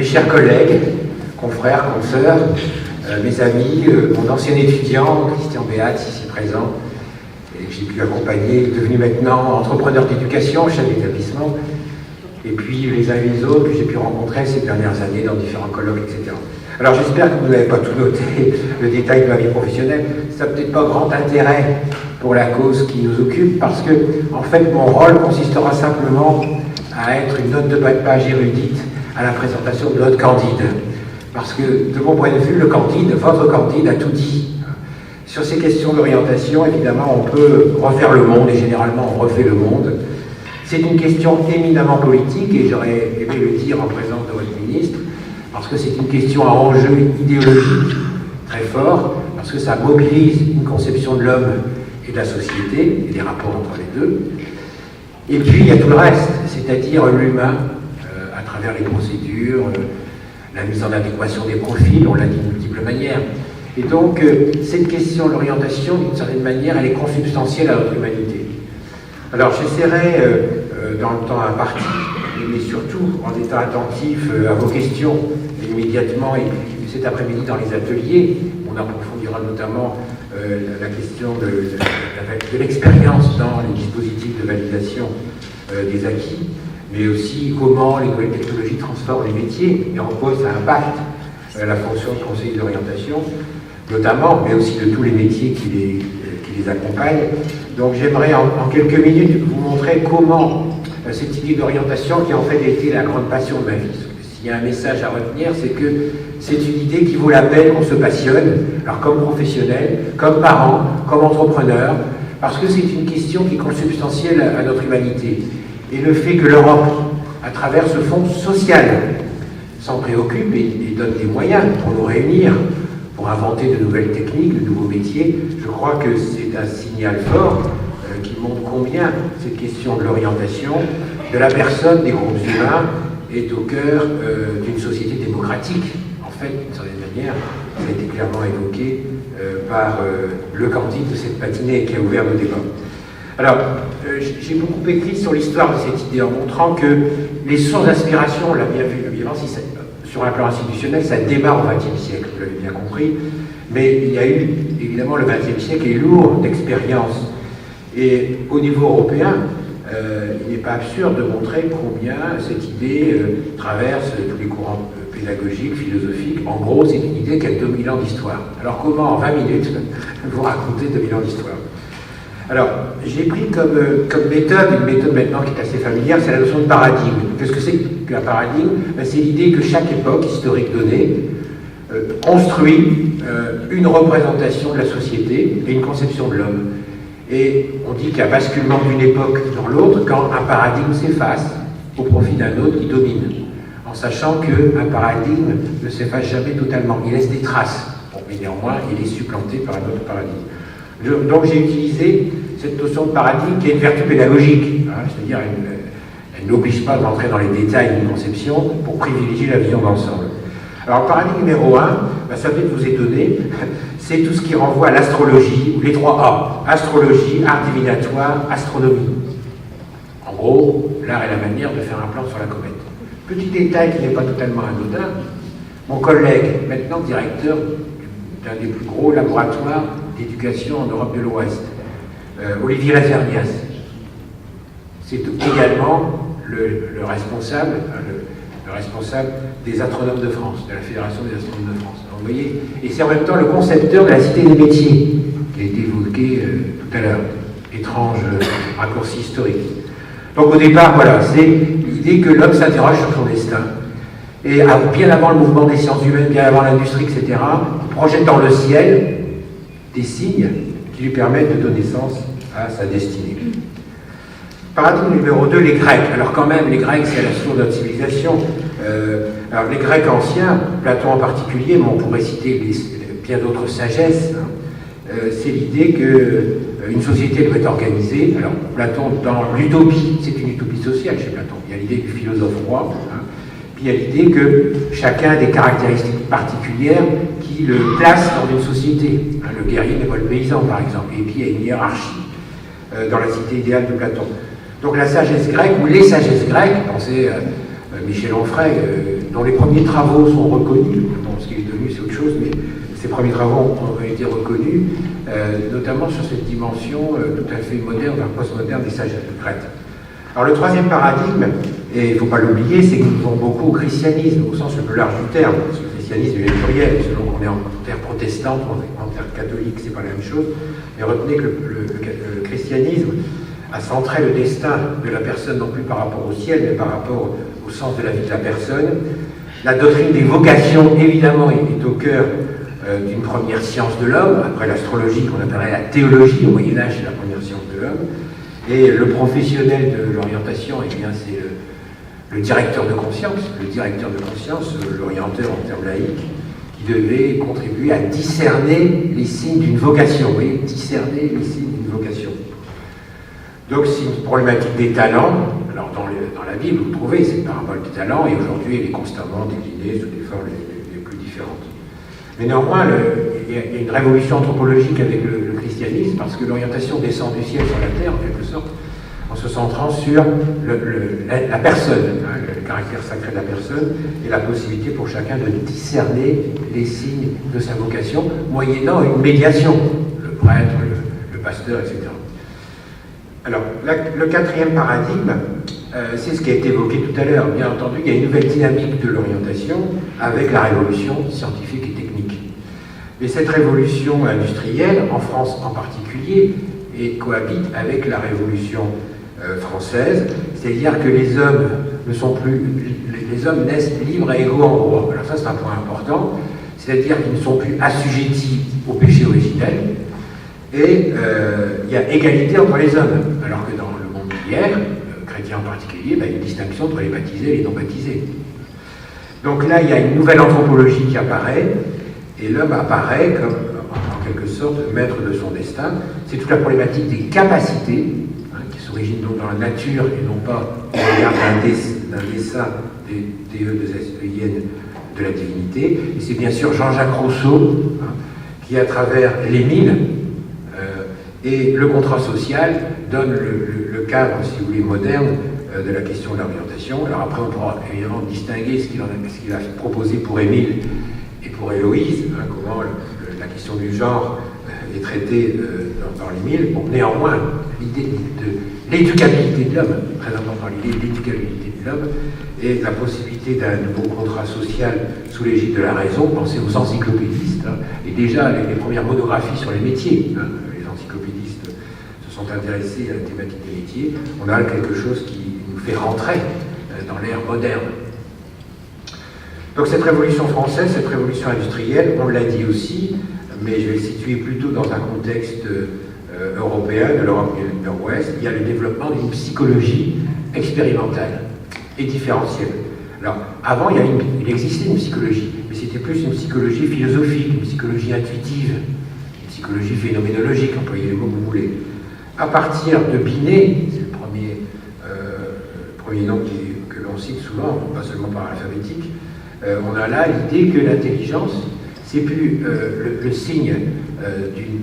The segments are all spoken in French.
chers collègues, confrères, consoeurs, mes amis, mon ancien étudiant, Christian Béat, ici présent, et que j'ai pu accompagner, devenu maintenant entrepreneur d'éducation, chef d'établissement, et puis les uns et les autres que j'ai pu rencontrer ces dernières années dans différents colloques, etc. Alors j'espère que vous n'avez pas tout noté, le détail de ma vie professionnelle. Ça n'a peut-être pas grand intérêt pour la cause qui nous occupe, parce que, en fait, mon rôle consistera simplement à être une note de bas de page érudite à la présentation de notre Candide. Parce que, de mon point de vue, le Candide, votre Candide, a tout dit. Sur ces questions d'orientation, évidemment, on peut refaire le monde, et généralement, on refait le monde. C'est une question éminemment politique, et j'aurais aimé le dire en présence de votre ministre, parce que c'est une question à enjeu idéologique très fort, parce que ça mobilise une conception de l'homme et de la société, et des rapports entre les deux. Et puis, il y a tout le reste, c'est-à-dire l'humain, à travers les procédures, la mise en adéquation des profils, on l'a dit de multiples manières. Et donc, cette question de l'orientation, d'une certaine manière, elle est consubstantielle à notre humanité. Alors, j'essaierai, dans le temps imparti, mais surtout en étant attentif à vos questions immédiatement, et puis cet après-midi dans les ateliers, on approfondira notamment la question de l'expérience dans les dispositifs de validation des acquis, mais aussi comment les nouvelles technologies transforment les métiers et en quoi ça impacte la fonction de conseiller d'orientation, notamment, mais aussi de tous les métiers qui les accompagnent. Donc j'aimerais en quelques minutes vous montrer comment cette idée d'orientation, qui en fait a été la grande passion de ma vie, s'il y a un message à retenir, c'est que c'est une idée qui vaut la peine qu'on se passionne, alors comme professionnel, comme parent, comme entrepreneur, parce que c'est une question qui est consubstantielle à notre humanité. Et le fait que l'Europe, à travers ce fonds social, s'en préoccupe et donne des moyens pour nous réunir, pour inventer de nouvelles techniques, de nouveaux métiers, je crois que c'est un signal fort qui montre combien cette question de l'orientation, de la personne, des groupes humains, est au cœur d'une société démocratique. En fait, d'une certaine manière, ça a été clairement évoqué par le Candide de cette matinée qui a ouvert le débat. Alors, j'ai beaucoup écrit sur l'histoire de cette idée en montrant que les sources d'inspiration, on l'a bien vu, évidemment, sur un plan institutionnel, ça démarre au XXe siècle, vous l'avez bien compris, mais il y a eu, évidemment, le XXe siècle est lourd d'expériences. Et au niveau européen, il n'est pas absurde de montrer combien cette idée traverse tous les courants pédagogiques, philosophiques. En gros, c'est une idée qui a 2000 ans d'histoire. Alors comment, en 20 minutes, vous raconter 2000 ans d'histoire? Alors, j'ai pris comme méthode, une méthode maintenant qui est assez familière, c'est la notion de paradigme. Qu'est-ce que c'est qu'un paradigme? C'est l'idée que chaque époque historique donnée construit une représentation de la société et une conception de l'homme. Et on dit qu'il y a basculement d'une époque dans l'autre quand un paradigme s'efface au profit d'un autre qui domine, en sachant qu'un paradigme ne s'efface jamais totalement, il laisse des traces, bon, mais néanmoins il est supplanté par un autre paradigme. Donc j'ai utilisé cette notion de paradigme qui est une vertu pédagogique, hein, c'est-à-dire elle n'oblige pas d'entrer dans les détails d'une conception pour privilégier la vision d'ensemble. Alors le paradigme numéro 1, ça peut vous étonner, c'est tout ce qui renvoie à l'astrologie, les 3 A, astrologie, art divinatoire, astronomie. En gros, l'art est la manière de faire un plan sur la comète. Petit détail qui n'est pas totalement anodin, mon collègue, maintenant directeur d'un des plus gros laboratoires d'éducation en Europe de l'Ouest, Olivier Lazernias, c'est également le responsable, le responsable des astronomes de France, de la Fédération des astronomes de France. Donc, vous voyez, et c'est en même temps le concepteur de la Cité des métiers, qui a été évoqué tout à l'heure. Étrange raccourci historique. Donc au départ, voilà, c'est l'idée que l'homme s'interroge sur son destin. Et bien avant le mouvement des sciences humaines, bien avant l'industrie, etc., il projette dans le ciel des signes qui lui permettent de donner sens à sa destinée. Paradigme numéro 2, les Grecs. Alors quand même, les Grecs, c'est la source de notre civilisation. Alors les Grecs anciens, Platon en particulier, mais on pourrait citer bien d'autres sagesses, hein, c'est l'idée qu'une société doit être organisée. Alors Platon, dans l'utopie, c'est une utopie sociale chez Platon. Il y a l'idée du philosophe roi, hein, puis il y a l'idée que chacun a des caractéristiques particulières qui le placent dans une société. Hein, le guerrier n'est pas le paysan, par exemple. Et puis il y a une hiérarchie dans la cité idéale de Platon. Donc la sagesse grecque, ou les sagesses grecques, pensez Michel Onfray, dont les premiers travaux sont reconnus. Bon, ce qui est devenu, c'est autre chose, mais ces premiers travaux ont été reconnus, notamment sur cette dimension tout à fait moderne, postmoderne des sagesses de Crète. Alors le troisième paradigme, et il ne faut pas l'oublier, c'est que nous devons beaucoup au christianisme, au sens le plus large du terme, parce que le christianisme est pluriel, selon qu'on est en terre protestante ou en terre catholique, c'est pas la même chose, mais retenez que le christianisme a centré le destin de la personne non plus par rapport au ciel, mais par rapport au sens de la vie de la personne. La doctrine des vocations, évidemment, est au cœur d'une première science de l'homme, après l'astrologie qu'on appellerait la théologie, au Moyen-Âge, c'est la première science de l'homme. Et le professionnel de l'orientation, eh bien, c'est le directeur de conscience, l'orienteur en termes laïques, qui devait contribuer à discerner les signes d'une vocation. Vous voyez, discerner les signes d'une vocation. Donc, c'est une problématique des talents. Alors, dans la Bible, vous trouvez cette parabole des talents, et aujourd'hui, elle est constamment déclinée sous des formes les plus différentes. Mais néanmoins, il y a une révolution anthropologique avec le christianisme, parce que l'orientation descend du ciel sur la terre, en quelque sorte, en se centrant sur la personne, hein, le caractère sacré de la personne, et la possibilité pour chacun de discerner les signes de sa vocation, moyennant une médiation, le prêtre, le pasteur, etc. Alors, le quatrième paradigme, c'est ce qui a été évoqué tout à l'heure. Bien entendu, il y a une nouvelle dynamique de l'orientation avec la révolution scientifique et technique. Mais cette révolution industrielle, en France en particulier, cohabite avec la révolution française, c'est-à-dire que les hommes ne sont plus... Les hommes naissent libres et égaux en droit. Alors ça, c'est un point important, c'est-à-dire qu'ils ne sont plus assujettis au péché originel, et il y a égalité entre les hommes, alors que dans le monde d'hier, chrétien en particulier, il y a une distinction entre les baptisés et les non-baptisés. Donc là, il y a une nouvelle anthropologie qui apparaît, et l'homme apparaît comme, en quelque sorte, maître de son destin. C'est toute la problématique des capacités, hein, qui s'origine donc dans la nature, et non pas au regard d'un dessin des de la divinité. Et c'est bien sûr Jean-Jacques Rousseau, hein, qui, à travers l'Émile et le contrat social, donne le cadre, si vous voulez, moderne de la question de l'orientation. Alors après, on pourra évidemment distinguer ce qu'il a proposé pour Émile et pour Héloïse, hein, comment la question du genre est traitée dans l'Émile. Bon, néanmoins, l'idée de l'éducabilité de l'homme, très important, l'idée de l'éducabilité de l'homme, et la possibilité d'un nouveau contrat social sous l'égide de la raison. Pensez aux encyclopédistes, hein, et déjà les premières monographies sur les métiers, hein, les encyclopédistes se sont intéressés à la thématique des métiers. On a quelque chose qui nous fait rentrer dans l'ère moderne. Donc cette révolution française, cette révolution industrielle, on l'a dit aussi, mais je vais le situer plutôt dans un contexte européen, de l'Europe et de l'Ouest. Il y a le développement d'une psychologie expérimentale et différentielle. Alors, avant, il existait une psychologie, mais c'était plus une psychologie philosophique, une psychologie intuitive, une psychologie phénoménologique, employez les mots que vous voulez. À partir de Binet, c'est le premier nom que l'on cite souvent, pas seulement par alphabétique, on a là l'idée que l'intelligence, c'est plus le signe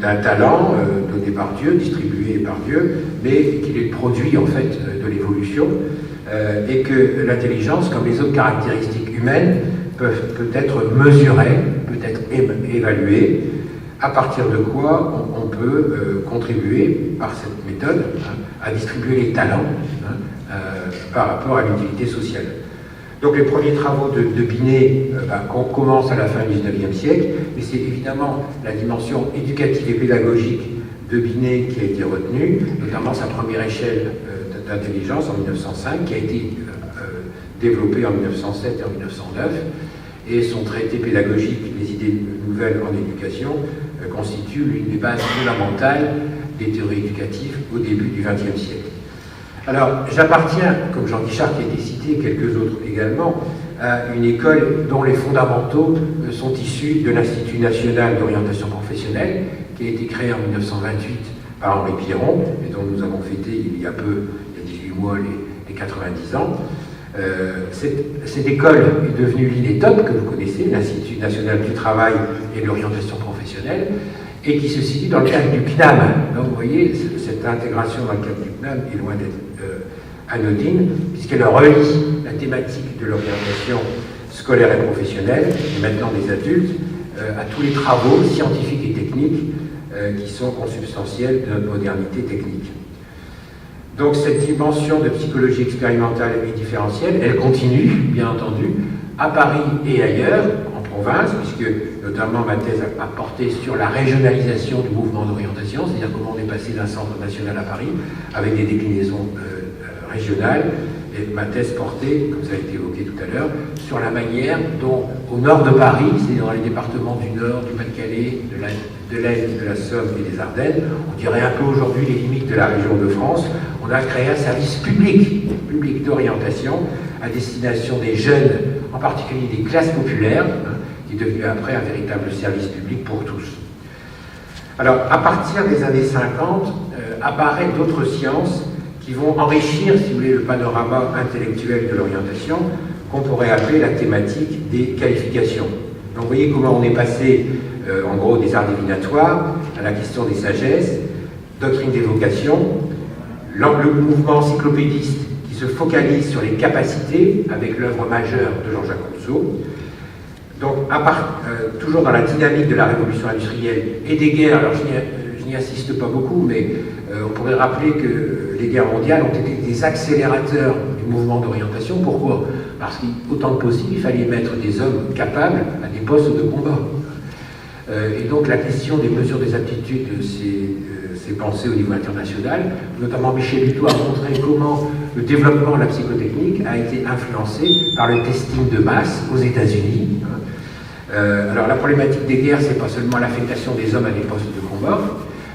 d'un talent donné par Dieu, distribué par Dieu, mais qu'il est le produit en fait de l'évolution, et que l'intelligence, comme les autres caractéristiques humaines, peut être mesurée, peut être évaluée, à partir de quoi on peut contribuer par cette méthode, hein, à distribuer les talents, hein, par rapport à l'utilité sociale. Donc les premiers travaux de Binet commencent à la fin du XIXe siècle, et c'est évidemment la dimension éducative et pédagogique de Binet qui a été retenue, notamment sa première échelle d'intelligence en 1905, qui a été développée en 1907 et en 1909, et son traité pédagogique, les idées nouvelles en éducation, constitue l'une des bases fondamentales des théories éducatives au début du XXe siècle. Alors, j'appartiens, comme Jean Guichard qui a été cité, et quelques autres également, à une école dont les fondamentaux sont issus de l'Institut national d'orientation professionnelle, qui a été créé en 1928 par Henri Pierron, et dont nous avons fêté il y a 18 mois, les 90 ans. Cette école est devenue l'INETOP, que vous connaissez, l'Institut national du travail et de l'orientation professionnelle, et qui se situe dans le cadre du CNAM. Donc vous voyez, cette intégration dans le cadre du CNAM est loin d'être anodine, puisqu'elle relie la thématique de l'orientation scolaire et professionnelle, et maintenant des adultes, à tous les travaux scientifiques et techniques qui sont consubstantiels de notre modernité technique. Donc cette dimension de psychologie expérimentale et différentielle, elle continue, bien entendu, à Paris et ailleurs, en province, puisque notamment ma thèse a porté sur la régionalisation du mouvement d'orientation, c'est-à-dire comment on est passé d'un centre national à Paris, avec des déclinaisons régionales. Et ma thèse portait, comme ça a été évoqué tout à l'heure, sur la manière dont, au nord de Paris, c'est-à-dire dans les départements du Nord, du Pas-de-Calais, de l'Est, de la Somme et des Ardennes, on dirait un peu aujourd'hui les limites de la région de France, on a créé un service public d'orientation à destination des jeunes, en particulier des classes populaires, qui est devenu après un véritable service public pour tous. Alors, à partir des années 50, apparaissent d'autres sciences qui vont enrichir, si vous voulez, le panorama intellectuel de l'orientation, qu'on pourrait appeler la thématique des qualifications. Donc, vous voyez comment on est passé, en gros, des arts divinatoires à la question des sagesses, doctrine des vocations, le mouvement encyclopédiste qui se focalise sur les capacités avec l'œuvre majeure de Jean-Jacques Rousseau. Donc, toujours dans la dynamique de la révolution industrielle et des guerres, alors je n'y insiste pas beaucoup, mais on pourrait rappeler que les guerres mondiales ont été des accélérateurs du mouvement d'orientation. Pourquoi? Parce qu'autant que possible, il fallait mettre des hommes capables à des postes de combat. Et donc la question des mesures des aptitudes s'est pensée au niveau international. Notamment Michel Buteau a montré comment le développement de la psychotechnique a été influencé par le testing de masse aux États-Unis. Alors la problématique des guerres, c'est pas seulement l'affectation des hommes à des postes de combat,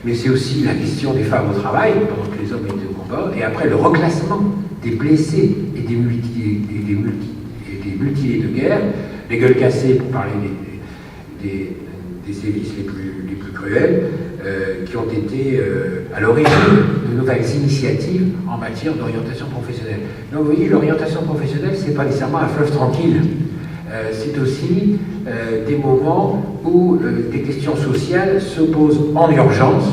mais c'est aussi la question des femmes au travail, pendant que les hommes étaient au combat, et après le reclassement des blessés et des mutilés de guerre, les gueules cassées, pour parler des sévices les plus cruels, qui ont été à l'origine de nouvelles initiatives en matière d'orientation professionnelle. Donc vous voyez, l'orientation professionnelle, c'est pas nécessairement un fleuve tranquille. C'est aussi des moments où des questions sociales se posent en urgence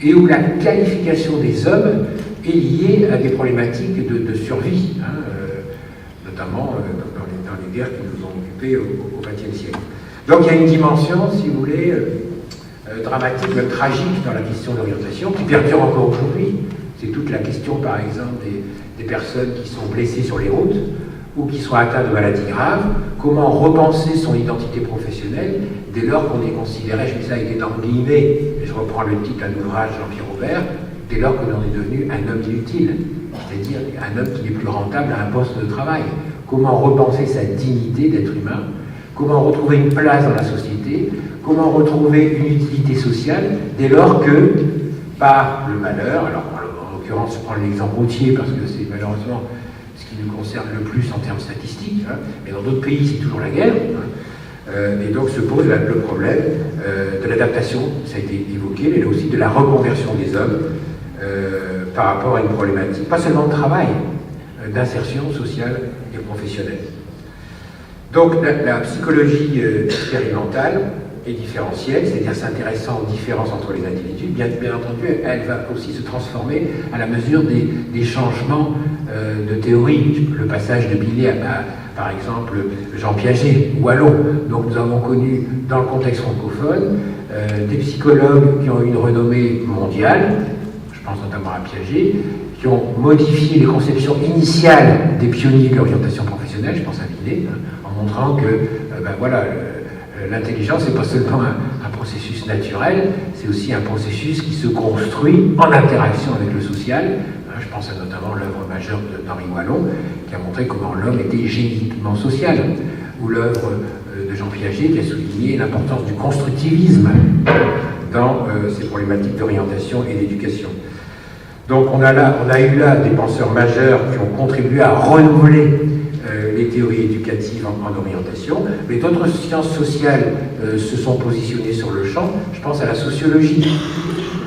et où la qualification des hommes est liée à des problématiques de survie, notamment dans les guerres qui nous ont occupés au XXe siècle. Donc il y a une dimension, si vous voulez, dramatique, même tragique dans la question de l'orientation, qui perdure encore aujourd'hui. C'est toute la question, par exemple, des personnes qui sont blessées sur les routes ou qui sont atteints de maladies graves. Comment repenser son identité professionnelle dès lors qu'on est considéré, je mets ça avec des guillemets, je reprends le titre d'un ouvrage de Jean-Pierre Robert, dès lors qu'on est devenu un homme inutile, c'est-à-dire un homme qui n'est plus rentable à un poste de travail. Comment repenser sa dignité d'être humain? Comment retrouver une place dans la société? Comment retrouver une utilité sociale dès lors que, par le malheur, alors en l'occurrence je prends l'exemple routier parce que c'est malheureusement ce qui nous concerne le plus en termes statistiques, mais dans d'autres pays c'est toujours la guerre, et donc se pose le problème de l'adaptation, ça a été évoqué, mais là aussi de la reconversion des hommes par rapport à une problématique, pas seulement de travail, d'insertion sociale et professionnelle. Donc la psychologie expérimentale et différentielle, c'est-à-dire s'intéressant aux différences entre les individus, bien entendu, elle va aussi se transformer à la mesure des changements de théorie. Le passage de Billet à, par exemple, Jean Piaget, Wallon. Donc nous avons connu, dans le contexte francophone, des psychologues qui ont eu une renommée mondiale, je pense notamment à Piaget, qui ont modifié les conceptions initiales des pionniers de l'orientation professionnelle, je pense à Binet, en montrant que l'intelligence n'est pas seulement un processus naturel, c'est aussi un processus qui se construit en interaction avec le social. Je pense à notamment l'œuvre majeure d'Henri Wallon, qui a montré comment l'homme était génétiquement social, ou l'œuvre de Jean Piaget, qui a souligné l'importance du constructivisme dans ces problématiques d'orientation et d'éducation. Donc on a eu là des penseurs majeurs qui ont contribué à renouveler les théories éducatives en orientation, mais d'autres sciences sociales se sont positionnées sur le champ. Je pense à la sociologie.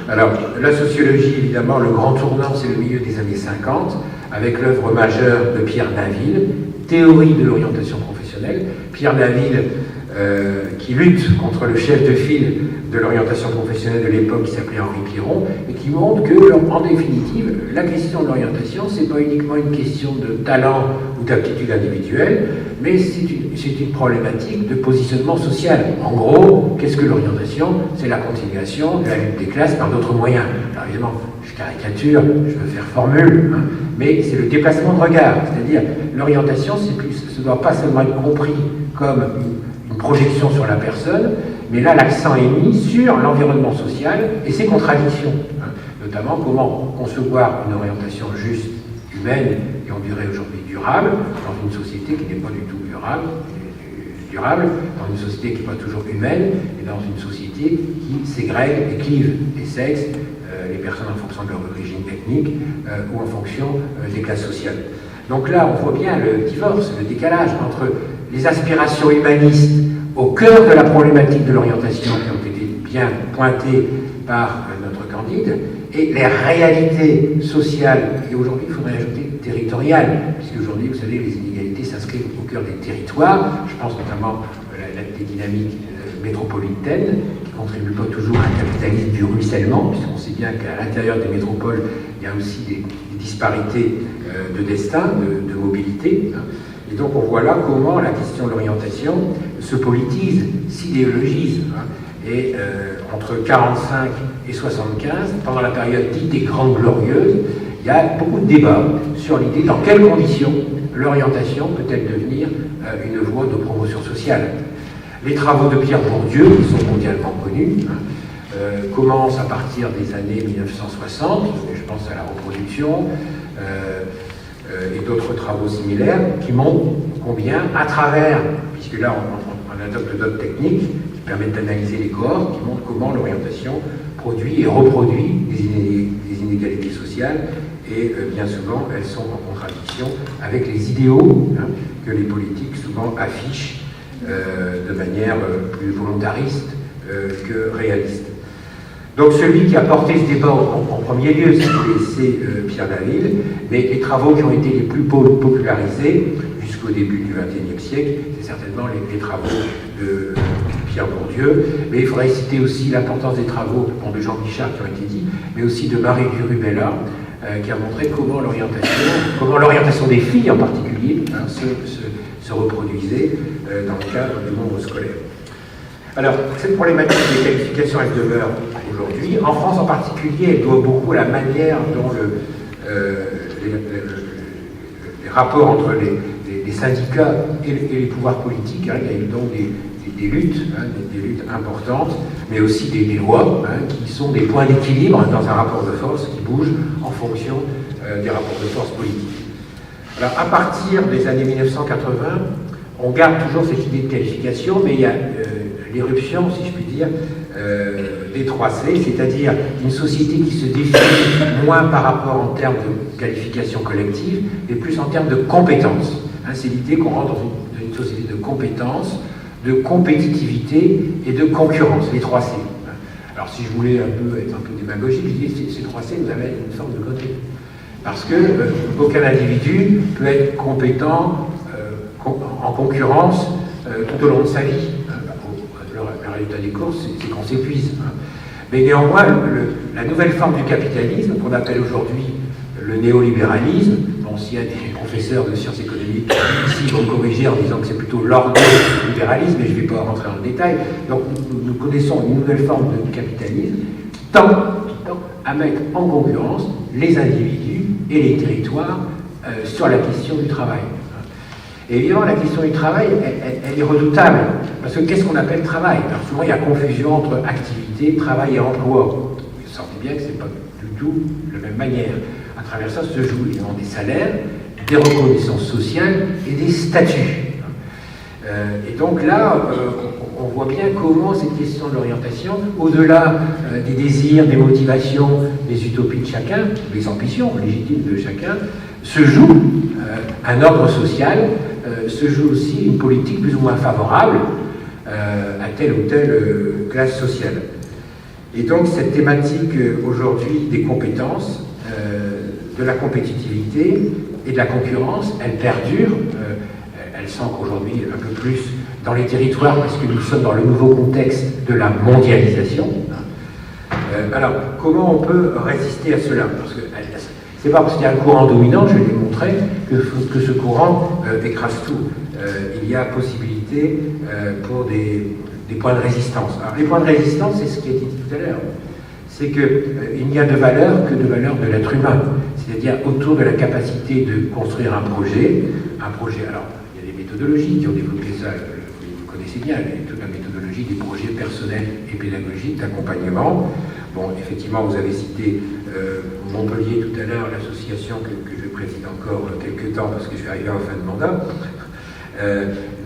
Alors, la sociologie, évidemment, le grand tournant, c'est le milieu des années 50, avec l'œuvre majeure de Pierre Naville, Théorie de l'orientation professionnelle. Pierre Naville qui lutte contre le chef de file de l'orientation professionnelle de l'époque qui s'appelait Henri Piron, et qui montre que, en définitive, la question de l'orientation, c'est pas uniquement une question de talent ou d'aptitude individuelle, mais c'est une problématique de positionnement social. En gros, qu'est-ce que l'orientation? C'est la continuation de la lutte des classes par d'autres moyens. Alors évidemment, je caricature, je veux faire formule, hein, mais c'est le déplacement de regard. C'est-à-dire, l'orientation, ça ne doit pas seulement être compris comme une projection sur la personne, mais là, l'accent est mis sur l'environnement social et ses contradictions. Hein, notamment, comment concevoir une orientation juste, humaine et on dirait aujourd'hui durable, dans une société qui n'est pas du tout durable, dans une société qui n'est pas toujours humaine, et dans une société qui ségrègue et clive les sexes, les personnes en fonction de leur origine ethnique ou en fonction des classes sociales. Donc là, on voit bien le divorce, le décalage entre les aspirations humanistes au cœur de la problématique de l'orientation qui ont été bien pointées par notre Candide, et les réalités sociales, et aujourd'hui il faudrait ajouter territoriales, puisque aujourd'hui, vous savez, les inégalités s'inscrivent au cœur des territoires. Je pense notamment à des dynamiques métropolitaines qui ne contribuent pas toujours à un capitalisme du ruissellement, puisqu'on sait bien qu'à l'intérieur des métropoles, il y a aussi des disparités de destin, de mobilité. Et donc on voit là comment la question de l'orientation se politise, s'idéologise. Et entre 45 et 75, pendant la période dite des Grandes Glorieuses, il y a beaucoup de débats sur l'idée dans quelles conditions l'orientation peut-elle devenir une voie de promotion sociale. Les travaux de Pierre Bourdieu, qui sont mondialement connus, commencent à partir des années 1960, je pense à la reproduction, et d'autres travaux similaires, qui montrent combien, à travers, puisque là on adopte d'autres techniques qui permettent d'analyser les corps, qui montrent comment l'orientation produit et reproduit des inégalités sociales, et bien souvent elles sont en contradiction avec les idéaux que les politiques souvent affichent de manière plus volontariste que réaliste. Donc celui qui a porté ce débat en premier lieu, c'est Pierre David, mais les travaux qui ont été les plus popularisés jusqu'au début du XXIe siècle, c'est certainement les travaux de Pierre Bourdieu, mais il faudrait citer aussi l'importance des travaux de Jean Guichard qui ont été dits, mais aussi de Marie Durubella, qui a montré comment l'orientation des filles en particulier se reproduisait dans le cadre du monde scolaire. Alors, cette problématique des qualifications, elle demeure aujourd'hui. En France en particulier, elle doit beaucoup à la manière dont les rapports entre les syndicats et les pouvoirs politiques, il y a eu donc des luttes, des luttes importantes, mais aussi des lois qui sont des points d'équilibre dans un rapport de force qui bouge en fonction des rapports de force politiques. Alors, à partir des années 1980, on garde toujours cette idée de qualification, mais il y a l'éruption, si je puis dire, des 3C, c'est-à-dire une société qui se définit moins par rapport en termes de qualification collective, mais plus en termes de compétences. C'est l'idée qu'on rentre dans une société de compétences, de compétitivité et de concurrence, les 3C. Alors si je voulais être un peu démagogique, je dis ces 3C nous amènent une forme de côté. Parce que aucun individu peut être compétent en concurrence tout au long de sa vie. Le résultat des courses, c'est qu'on s'épuise. Mais néanmoins, la nouvelle forme du capitalisme, qu'on appelle aujourd'hui le néolibéralisme, bon, s'il y a des professeurs de sciences économiques ici, vont corriger en disant que c'est plutôt l'ordolibéralisme, mais je ne vais pas rentrer dans le détail. Donc nous connaissons une nouvelle forme de capitalisme qui tend à mettre en concurrence les individus et les territoires sur la question du travail. Et évidemment, la question du travail, elle est redoutable. Parce que qu'est-ce qu'on appelle travail? Alors souvent, il y a confusion entre activité, travail et emploi. Vous sentez bien que ce n'est pas du tout de la même manière. À travers ça se jouent évidemment des salaires, des reconnaissances sociales et des statuts. Et donc là, on voit bien comment cette question de l'orientation, au-delà des désirs, des motivations, des utopies de chacun, des ambitions légitimes de chacun, se joue un ordre social, se joue aussi une politique plus ou moins favorable à telle ou telle classe sociale. Et donc cette thématique aujourd'hui des compétences, de la compétitivité et de la concurrence, elle perdure. Elle sent qu'aujourd'hui un peu plus dans les territoires, parce que nous sommes dans le nouveau contexte de la mondialisation. Alors, comment on peut résister à cela? Parce que c'est pas parce qu'il y a un courant dominant, je l'ai montré, que ce courant écrase tout. Il y a possibilité pour des points de résistance. Alors, les points de résistance, c'est ce qui a été dit tout à l'heure. C'est qu'il n'y a de valeur que de valeur de l'être humain, c'est-à-dire autour de la capacité de construire un projet. Alors, il y a des méthodologies qui ont développé ça, vous connaissez bien, toute la méthodologie des projets personnels et pédagogiques d'accompagnement. Bon, effectivement, vous avez cité Montpellier tout à l'heure, l'association que je préside encore quelques temps, parce que je vais arriver en fin de mandat.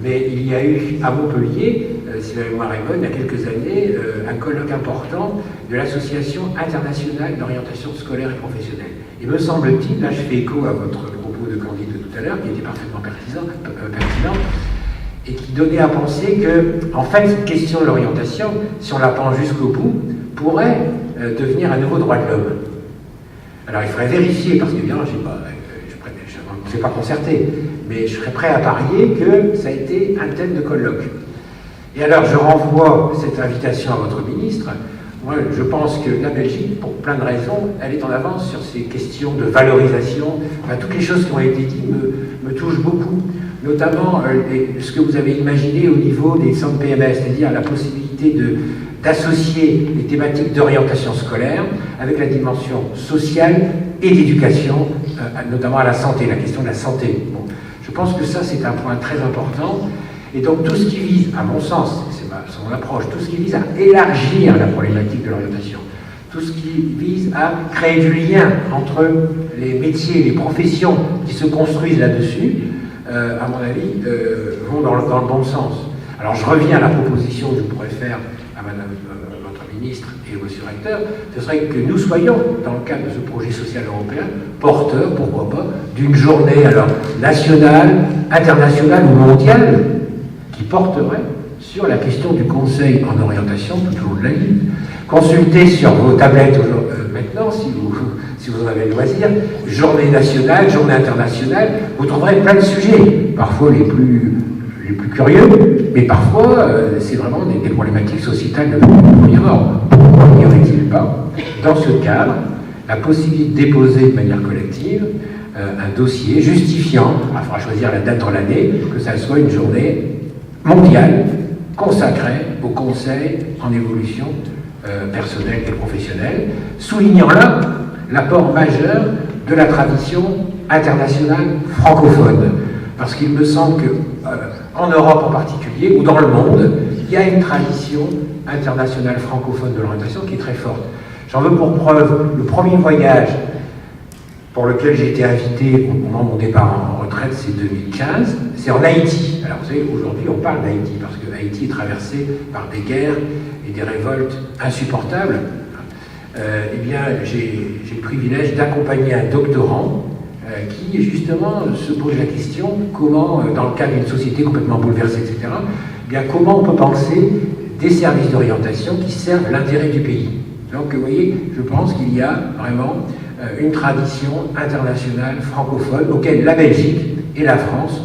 Mais il y a eu à Montpellier, si la mémoire est bonne, il y a quelques années, un colloque important de l'Association internationale d'orientation scolaire et professionnelle. Et me semble-t-il, là je fais écho à votre propos de Candide de tout à l'heure, qui était parfaitement pertinent, et qui donnait à penser que, en fait, cette question de l'orientation, si on la pense jusqu'au bout, pourrait devenir un nouveau droit de l'homme. Alors il faudrait vérifier, parce que évidemment, je ne sais pas concerté, mais je serais prêt à parier que ça a été un thème de colloque. Et alors je renvoie cette invitation à votre ministre. Moi, je pense que la Belgique, pour plein de raisons, elle est en avance sur ces questions de valorisation. Enfin, toutes les choses qui ont été dites me touchent beaucoup, notamment ce que vous avez imaginé au niveau des centres PMS, c'est-à-dire la possibilité d'associer les thématiques d'orientation scolaire avec la dimension sociale et d'éducation, notamment à la santé, la question de la santé. Bon, je pense que ça, c'est un point très important. Et donc, tout ce qui vise, à mon sens, c'est mon approche, tout ce qui vise à élargir la problématique de l'orientation, tout ce qui vise à créer du lien entre les métiers, les professions qui se construisent là-dessus, à mon avis, vont dans le bon sens. Alors, je reviens à la proposition que je pourrais faire à votre ministre et au monsieur recteur, ce serait que nous soyons, dans le cadre de ce projet social européen, porteurs, pourquoi pas, d'une journée alors nationale, internationale ou mondiale qui porterait sur la question du conseil en orientation tout au long de la vie. Consultez sur vos tablettes maintenant, si vous en avez le loisir, journée nationale, journée internationale, vous trouverez plein de sujets, parfois les plus curieux, mais parfois c'est vraiment des problématiques sociétales de premier ordre. Pourquoi n'y aurait-il pas, dans ce cadre, la possibilité de déposer de manière collective un dossier justifiant, il faudra choisir la date dans l'année, que ça soit une journée mondiale consacrée au conseil en évolution personnelle et professionnelle, soulignant là l'apport majeur de la tradition internationale francophone. Parce qu'il me semble qu'en Europe en particulier, ou dans le monde, il y a une tradition internationale francophone de l'orientation qui est très forte. J'en veux pour preuve le premier voyage pour lequel j'ai été invité au moment de mon départ en retraite, c'est 2015, c'est en Haïti. Alors vous savez, aujourd'hui on parle d'Haïti, parce que Haïti est traversé par des guerres et des révoltes insupportables. Eh bien, j'ai le privilège d'accompagner un doctorant qui justement se pose la question comment, dans le cadre d'une société complètement bouleversée, etc., eh bien, comment on peut penser des services d'orientation qui servent l'intérêt du pays. Donc vous voyez, je pense qu'il y a vraiment une tradition internationale francophone auquel la Belgique et la France,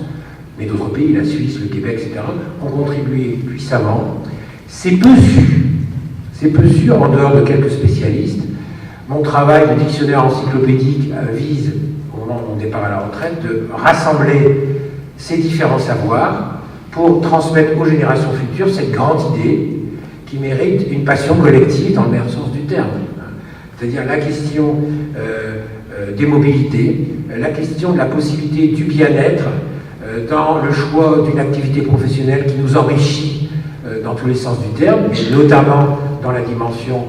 mais d'autres pays, la Suisse, le Québec, etc., ont contribué puissamment. C'est peu sûr en dehors de quelques spécialistes. Mon travail de dictionnaire encyclopédique vise, au moment de mon départ à la retraite, de rassembler ces différents savoirs pour transmettre aux générations futures cette grande idée qui mérite une passion collective dans le meilleur sens du terme. C'est-à-dire la question des mobilités, la question de la possibilité du bien-être dans le choix d'une activité professionnelle qui nous enrichit dans tous les sens du terme, mais notamment dans la dimension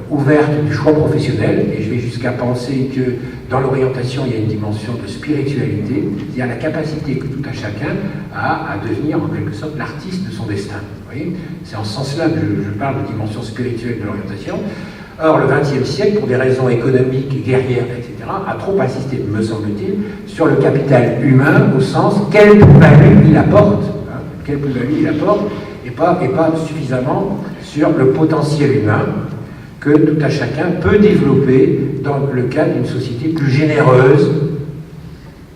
ouverte du choix professionnel. Et je vais jusqu'à penser que dans l'orientation, il y a une dimension de spiritualité, c'est-à-dire la capacité que tout à chacun a à devenir en quelque sorte l'artiste de son destin. Vous voyez, c'est en ce sens-là que je parle de dimension spirituelle de l'orientation. Or, le XXe siècle, pour des raisons économiques, guerrières, etc., a trop insisté, me semble-t-il, sur le capital humain, au sens quelle plus-value il apporte, quelle plus-value il apporte, et pas suffisamment sur le potentiel humain que tout à chacun peut développer dans le cadre d'une société plus généreuse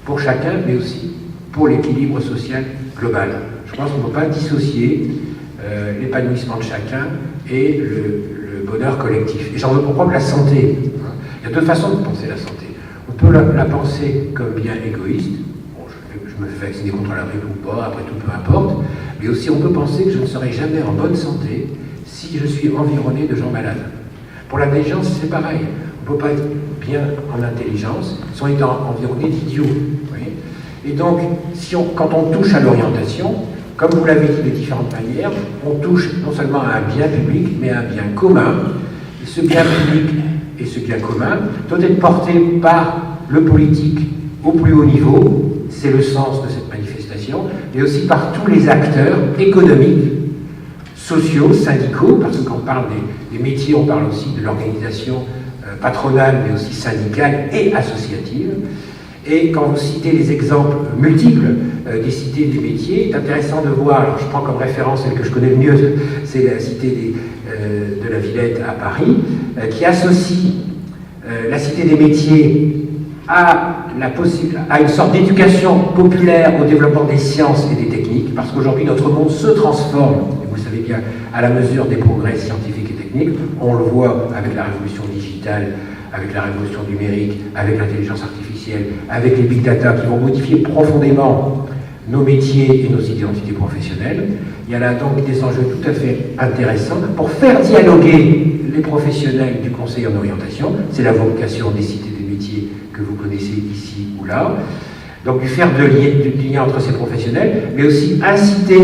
pour chacun, mais aussi pour l'équilibre social global. Je Je pense qu'on ne peut pas dissocier l'épanouissement de chacun et le bonheur collectif. Et j'en veux pour preuve la santé. Il y a deux façons de penser la santé. On peut la penser comme bien égoïste. Bon, je me fais vacciner contre la grippe ou pas, après tout, peu importe. Mais aussi, on peut penser que je ne serai jamais en bonne santé si je suis environné de gens malades. Pour l'intelligence, c'est pareil. On ne peut pas être bien en intelligence sans être environné d'idiots. Et donc, quand on touche à l'orientation, comme vous l'avez dit de différentes manières, on touche non seulement à un bien public, mais à un bien commun. Et ce bien public et ce bien commun doit être porté par le politique au plus haut niveau, c'est le sens de cette manifestation, mais aussi par tous les acteurs économiques, sociaux, syndicaux, parce que quand on parle des métiers, on parle aussi de l'organisation patronale, mais aussi syndicale et associative. Et quand vous citez les exemples multiples des cités des métiers, c'est intéressant de voir, alors je prends comme référence celle que je connais le mieux, c'est la cité de la Villette à Paris, qui associe la cité des métiers à une sorte d'éducation populaire au développement des sciences et des techniques, parce qu'aujourd'hui notre monde se transforme, et vous le savez bien, à la mesure des progrès scientifiques et techniques. On le voit avec la révolution digitale, avec la révolution numérique, avec l'intelligence artificielle, avec les big data qui vont modifier profondément nos métiers et nos identités professionnelles. Il y a là donc des enjeux tout à fait intéressants pour faire dialoguer les professionnels du conseil en orientation. C'est la vocation des cités des métiers que vous connaissez ici ou là. Donc du faire du lien entre ces professionnels, mais aussi inciter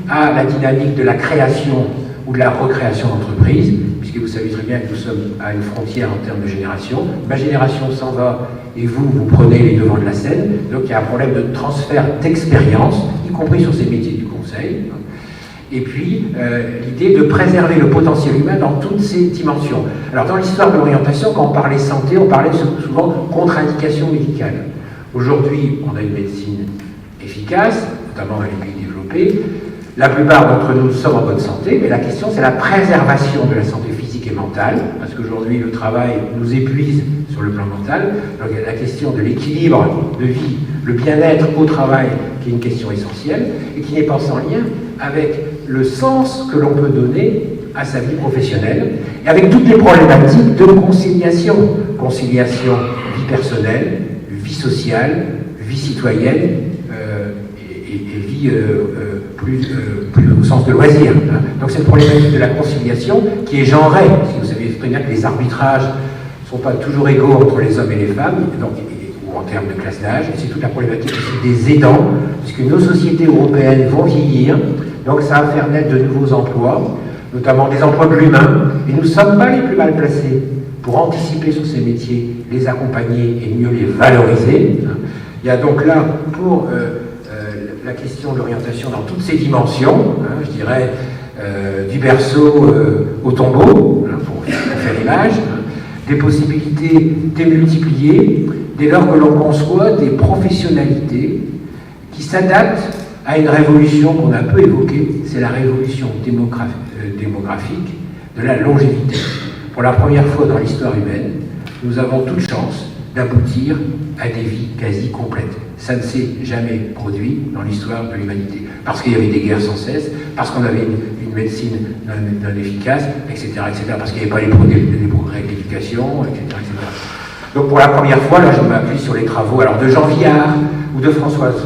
à la dynamique de la création ou de la recréation d'entreprises, puisque vous savez très bien que nous sommes à une frontière en termes de génération. Ma génération s'en va et vous prenez les devants de la scène. Donc il y a un problème de transfert d'expérience, y compris sur ces métiers du conseil. Et puis l'idée de préserver le potentiel humain dans toutes ses dimensions. Alors dans l'histoire de l'orientation, quand on parlait santé, on parlait souvent contre-indication médicale. Aujourd'hui, on a une médecine efficace, notamment dans les pays développés. La plupart d'entre nous sommes en bonne santé, mais la question c'est la préservation de la santé physique et mentale, parce qu'aujourd'hui le travail nous épuise sur le plan mental. Donc il y a la question de l'équilibre de vie, le bien-être au travail, qui est une question essentielle, et qui n'est pas sans lien avec le sens que l'on peut donner à sa vie professionnelle, et avec toutes les problématiques de conciliation. Conciliation vie personnelle, vie sociale, vie citoyenne, et vie plus au sens de loisir. Donc cette problématique de la conciliation qui est genrée, parce que vous savez très bien que les arbitrages ne sont pas toujours égaux entre les hommes et les femmes, donc, ou en termes de classe d'âge, c'est toute la problématique aussi des aidants, puisque nos sociétés européennes vont vieillir, donc ça va faire naître de nouveaux emplois, notamment des emplois de l'humain, et nous ne sommes pas les plus mal placés pour anticiper sur ces métiers, les accompagner et mieux les valoriser. Il y a donc là, pour la question de l'orientation dans toutes ses dimensions, je dirais du berceau au tombeau, pour faire l'image, des possibilités démultipliées dès lors que l'on conçoit des professionnalités qui s'adaptent à une révolution qu'on a un peu évoquée, c'est la révolution démographique de la longévité. Pour la première fois dans l'histoire humaine, nous avons toute chance d'aboutir à des vies quasi complètes. Ça ne s'est jamais produit dans l'histoire de l'humanité. Parce qu'il y avait des guerres sans cesse, parce qu'on avait une médecine non efficace, etc., parce qu'il n'y avait pas les progrès de l'éducation, etc., etc. Donc pour la première fois, là je m'appuie sur les travaux de Jean Viard ou de Françoise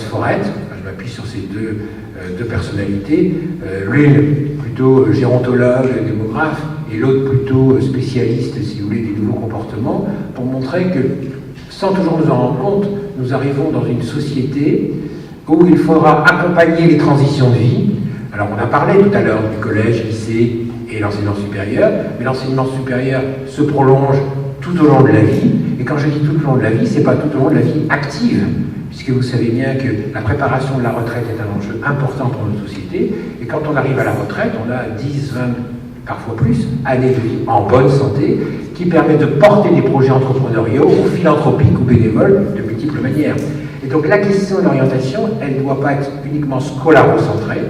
Forette. Je m'appuie sur ces deux personnalités. L'une plutôt gérontologue, démographe, et l'autre plutôt spécialiste, si vous voulez, des nouveaux comportements, pour montrer que, sans toujours nous en rendre compte, nous arrivons dans une société où il faudra accompagner les transitions de vie. Alors on a parlé tout à l'heure du collège, lycée et l'enseignement supérieur, mais l'enseignement supérieur se prolonge tout au long de la vie, et quand je dis tout au long de la vie, c'est pas tout au long de la vie active, puisque vous savez bien que la préparation de la retraite est un enjeu important pour notre société, et quand on arrive à la retraite, on a 10, 20, parfois plus, années de vie en bonne santé, qui permet de porter des projets entrepreneuriaux ou philanthropiques ou bénévoles de multiples manières. Et donc la question de l'orientation, elle ne doit pas être uniquement scolarocentrée,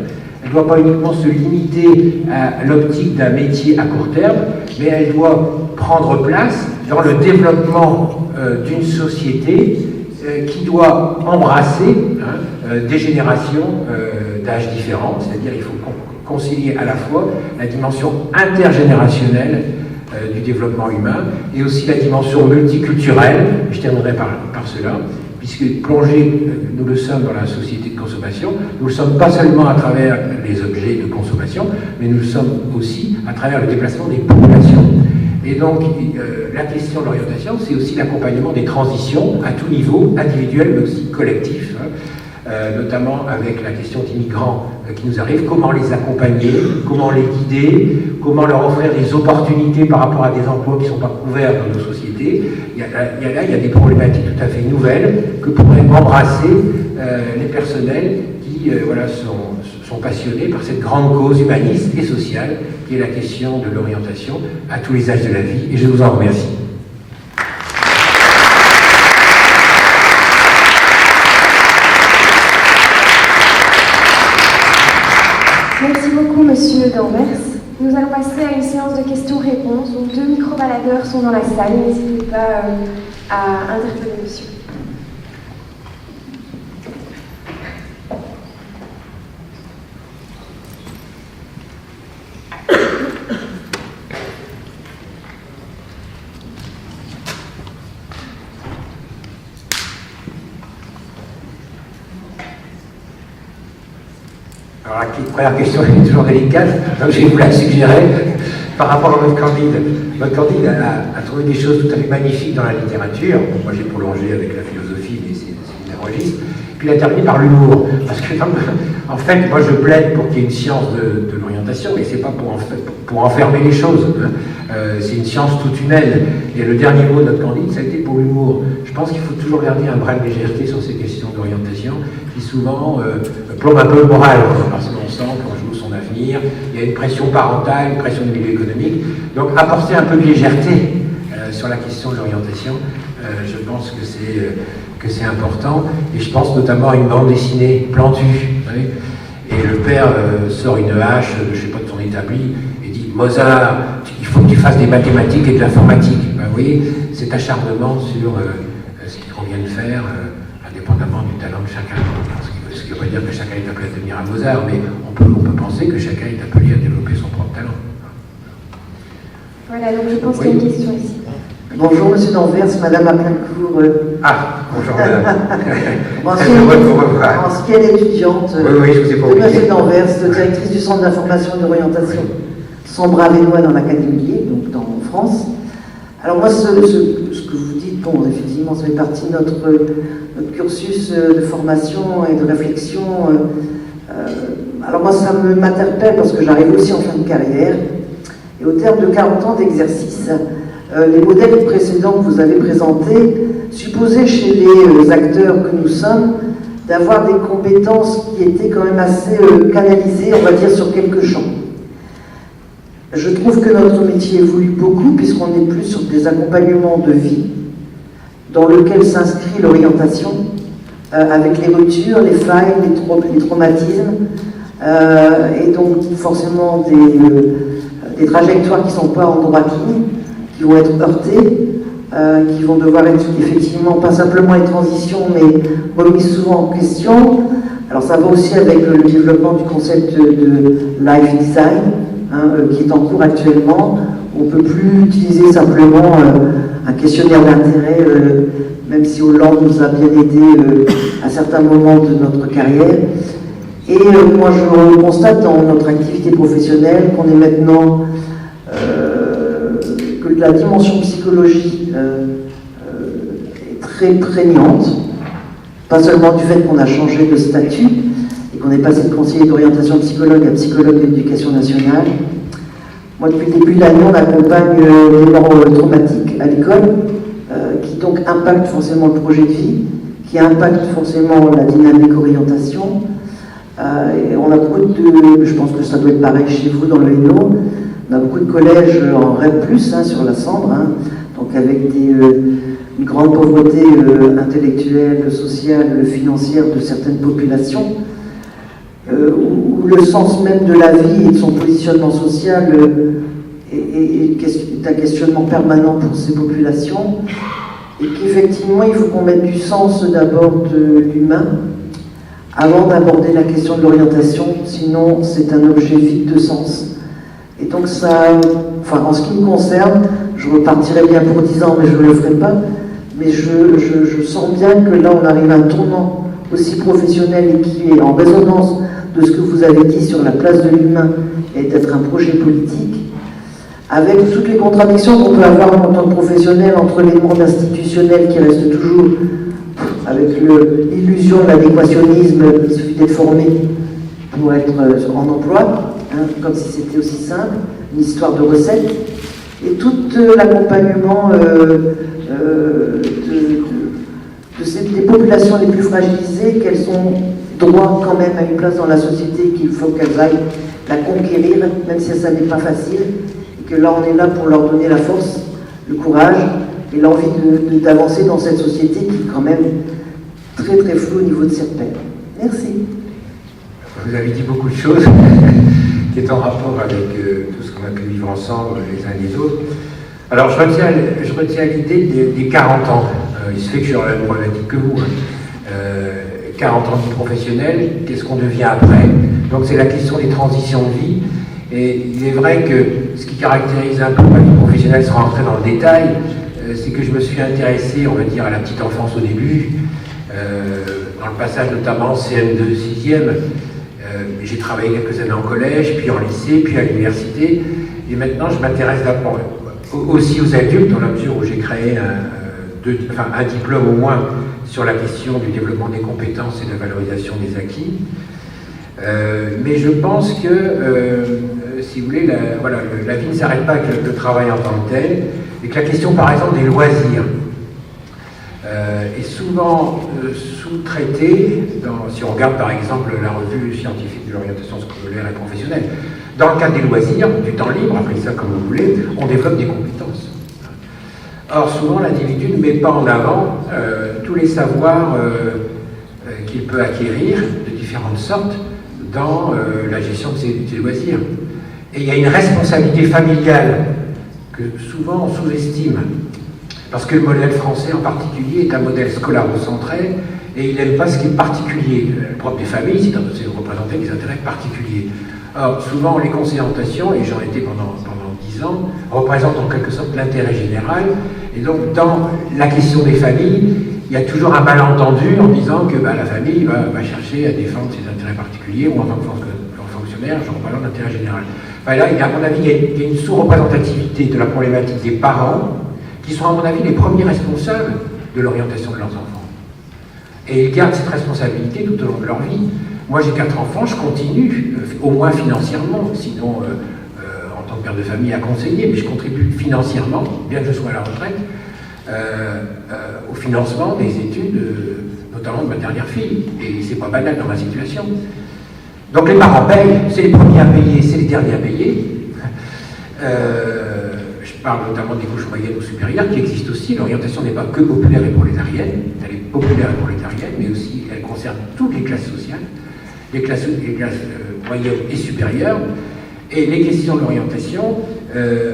elle ne doit pas uniquement se limiter à l'optique d'un métier à court terme, mais elle doit prendre place dans le développement d'une société qui doit embrasser des générations d'âges différents, c'est-à-dire il faut concilier à la fois la dimension intergénérationnelle du développement humain et aussi la dimension multiculturelle, je terminerai par cela, puisque plongé, nous le sommes dans la société de consommation, nous le sommes pas seulement à travers les objets de consommation, mais nous le sommes aussi à travers le déplacement des populations. Et donc, la question de l'orientation, c'est aussi l'accompagnement des transitions à tout niveau, individuel mais aussi collectif, notamment avec la question des migrants qui nous arrivent, comment les accompagner, comment les guider, comment leur offrir des opportunités par rapport à des emplois qui ne sont pas couverts dans nos sociétés. Il y a des problématiques tout à fait nouvelles que pourraient embrasser les personnels qui sont passionnés par cette grande cause humaniste et sociale qui est la question de l'orientation à tous les âges de la vie. Et je vous en remercie. Merci beaucoup, Monsieur Danvers. Nous allons passer à une séance de questions-réponses. Donc, 2 micro-baladeurs sont dans la salle. N'hésitez pas à interpeller monsieur. Alors la première question est toujours délicate, donc je vais vous la suggérer par rapport à votre candide. Votre candide a trouvé des choses tout à fait magnifiques dans la littérature. Bon, moi j'ai prolongé avec la philosophie, mais c'est un registre. Puis il a terminé par l'humour. Parce que en fait, moi je plaide pour qu'il y ait une science de l'orientation, mais c'est pas pour enfermer les choses. C'est une science toute humaine. Et le dernier mot de notre candide, ça a été pour l'humour. Je pense qu'il faut toujours garder un brin de légèreté sur ces questions d'orientation, qui souvent plombe un peu le moral, parce qu'on sent qu'on joue son avenir, il y a une pression parentale, une pression du milieu économique. Donc apporter un peu de légèreté sur la question de l'orientation, je pense que c'est important. Et je pense notamment à une bande dessinée, Plantu. Et le père sort une hache, je ne sais pas de son établi, et dit « Mozart, il faut que tu fasses des mathématiques et de l'informatique. » Vous voyez, cet acharnement sur ce qu'il convient de faire, indépendamment du talent de chacun. Ce qui ne veut pas dire que chacun est appelé à devenir un Mozart, mais on peut penser que chacun est appelé à développer son propre talent. Voilà, donc je pense qu'il y a une question ici. Bonjour, Monsieur Danvers, Madame Aplincourt. Bonjour Madame. Ancienne étudiante de Monsieur Danvers, directrice du Centre d'information et d'orientation Sambre-Avesnois dans l'Académie, donc en France. Alors moi, ce que vous dites, bon, effectivement, ça fait partie de notre cursus de formation et de réflexion. Alors moi, ça m'interpelle parce que j'arrive aussi en fin de carrière. Et au terme de 40 ans d'exercice, les modèles précédents que vous avez présentés supposaient chez les acteurs que nous sommes d'avoir des compétences qui étaient quand même assez canalisées, on va dire, sur quelques champs. Je trouve que notre métier évolue beaucoup puisqu'on est plus sur des accompagnements de vie dans lequel s'inscrit l'orientation avec les ruptures, les failles, les traumatismes et donc forcément des trajectoires qui ne sont pas en droite ligne, qui vont être heurtées, qui vont devoir être effectivement pas simplement les transitions mais remises souvent en question. Alors ça va aussi avec le développement du concept de life design, qui est en cours actuellement. On ne peut plus utiliser simplement un questionnaire d'intérêt, même si Hollande nous a bien aidés à certains moments de notre carrière. Et moi je constate dans notre activité professionnelle qu'on est maintenant, que la dimension psychologie est très prégnante, pas seulement du fait qu'on a changé de statut, et qu'on est passé de conseiller d'orientation psychologue à psychologue de l'éducation nationale. Moi, depuis le début de l'année, on accompagne les morts traumatiques à l'école, qui donc impactent forcément le projet de vie, qui impactent forcément la dynamique orientation. Et on a beaucoup je pense que ça doit être pareil chez vous dans le Hainaut, on a beaucoup de collèges en REP+, sur la Sambre, donc avec une grande pauvreté intellectuelle, sociale, financière de certaines populations, où le sens même de la vie et de son positionnement social est un questionnement permanent pour ces populations. et qu'effectivement, il faut qu'on mette du sens d'abord de l'humain avant d'aborder la question de l'orientation, sinon c'est un objet vide de sens. Et donc ça, enfin en ce qui me concerne, je repartirai bien pour 10 ans, mais je ne le ferai pas, mais je sens bien que là on arrive à un tournant aussi professionnel et qui est en résonance de ce que vous avez dit sur la place de l'humain et d'être un projet politique, avec toutes les contradictions qu'on peut avoir en tant que professionnel entre les mondes institutionnels qui restent toujours avec l'illusion de l'adéquationnisme, il suffit d'être formé pour être en emploi, hein, comme si c'était aussi simple, une histoire de recettes, et tout l'accompagnement des populations les plus fragilisées, qu'elles ont droit quand même à une place dans la société, qu'il faut qu'elles aillent la conquérir, même si ça n'est pas facile, et que là on est là pour leur donner la force, le courage et l'envie d'avancer dans cette société qui est quand même très très floue au niveau de ses repères. Merci. Vous avez dit beaucoup de choses qui est en rapport avec tout ce qu'on a pu vivre ensemble les uns et les autres. Alors je retiens l'idée des 40 ans. Il se fait que je suis dans la même problématique que vous. 40 ans de vie professionnelle, qu'est-ce qu'on devient après? Donc c'est la question des transitions de vie. Et il est vrai que ce qui caractérise un peu ma vie professionnelle, sans rentrer dans le détail, c'est que je me suis intéressé, on va dire, à la petite enfance au début, dans le passage notamment CM2, 6e. J'ai travaillé quelques années en collège, puis en lycée, puis à l'université. Et maintenant, je m'intéresse d'abord aussi aux adultes, dans la mesure où j'ai créé un diplôme au moins sur la question du développement des compétences et de la valorisation des acquis. Mais je pense que, si vous voulez, la vie ne s'arrête pas avec le travail en tant que tel, et que la question, par exemple, des loisirs est souvent sous-traitée, si on regarde par exemple la revue scientifique de l'orientation scolaire et professionnelle. Dans le cadre des loisirs, du temps libre, appelez ça comme vous voulez, on développe des compétences. Or, souvent, l'individu ne met pas en avant tous les savoirs qu'il peut acquérir de différentes sortes dans la gestion de ses loisirs. Et il y a une responsabilité familiale que souvent on sous-estime, parce que le modèle français en particulier est un modèle scolarocentré et il n'aime pas ce qui est particulier. Le propre des familles, c'est de représenter des intérêts particuliers. Or, souvent, les conseillers d'orientation, et j'en étais pendant 10 ans, représentent en quelque sorte l'intérêt général. Et donc, dans la question des familles, il y a toujours un malentendu en disant que la famille va chercher à défendre ses intérêts particuliers, ou en tant que fonctionnaire, je représente l'intérêt général. Enfin, là, à mon avis, il y a une sous-représentativité de la problématique des parents, qui sont, à mon avis, les premiers responsables de l'orientation de leurs enfants. Et ils gardent cette responsabilité tout au long de leur vie. Moi, j'ai 4 enfants, je continue, au moins financièrement, sinon en tant que père de famille à conseiller, mais je contribue financièrement, bien que je sois à la retraite, au financement des études, notamment de ma dernière fille. Et c'est pas banal dans ma situation. Donc les parents payent, c'est les premiers à payer, c'est les derniers à payer. Je parle notamment des couches moyennes ou supérieures qui existent aussi. L'orientation n'est pas que populaire et prolétarienne, elle est populaire et prolétarienne, mais aussi elle concerne toutes les classes sociales, les classes moyennes et supérieures. Et les questions de l'orientation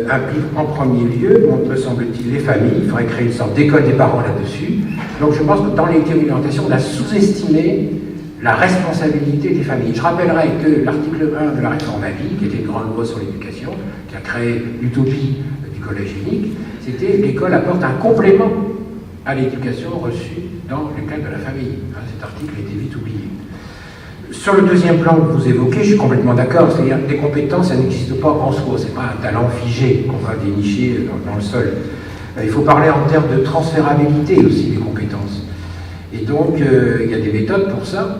impliquent en premier lieu, me semble-t-il, les familles. Il faudrait créer une sorte d'école des parents là-dessus. Donc je pense que dans les théories de l'orientation, on a sous-estimé la responsabilité des familles. Je rappellerai que l'article 1 de la réforme à vie, qui était une grande loi sur l'éducation, qui a créé l'utopie du collège unique, c'était l'école apporte un complément à l'éducation reçue dans le cadre de la famille. Cet article a été vite oublié. Sur le deuxième plan que vous évoquez, je suis complètement d'accord, c'est-à-dire que les compétences, elles n'existent pas en soi, c'est pas un talent figé qu'on va dénicher dans le sol. Il faut parler en termes de transférabilité aussi des compétences. Et donc, il y a des méthodes pour ça.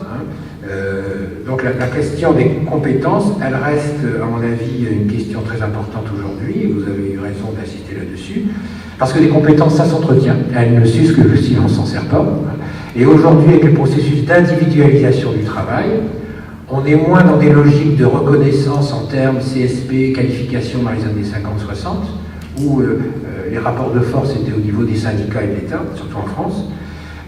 Donc, la question des compétences, elle reste, à mon avis, une question très importante aujourd'hui, et vous avez eu raison d'insister là-dessus, parce que les compétences, ça s'entretient. Elles ne s'usent que si on ne s'en sert pas. Et aujourd'hui, avec le processus d'individualisation du travail, on est moins dans des logiques de reconnaissance en termes CSP, qualification dans les années 50-60, où les rapports de force étaient au niveau des syndicats et de l'État, surtout en France.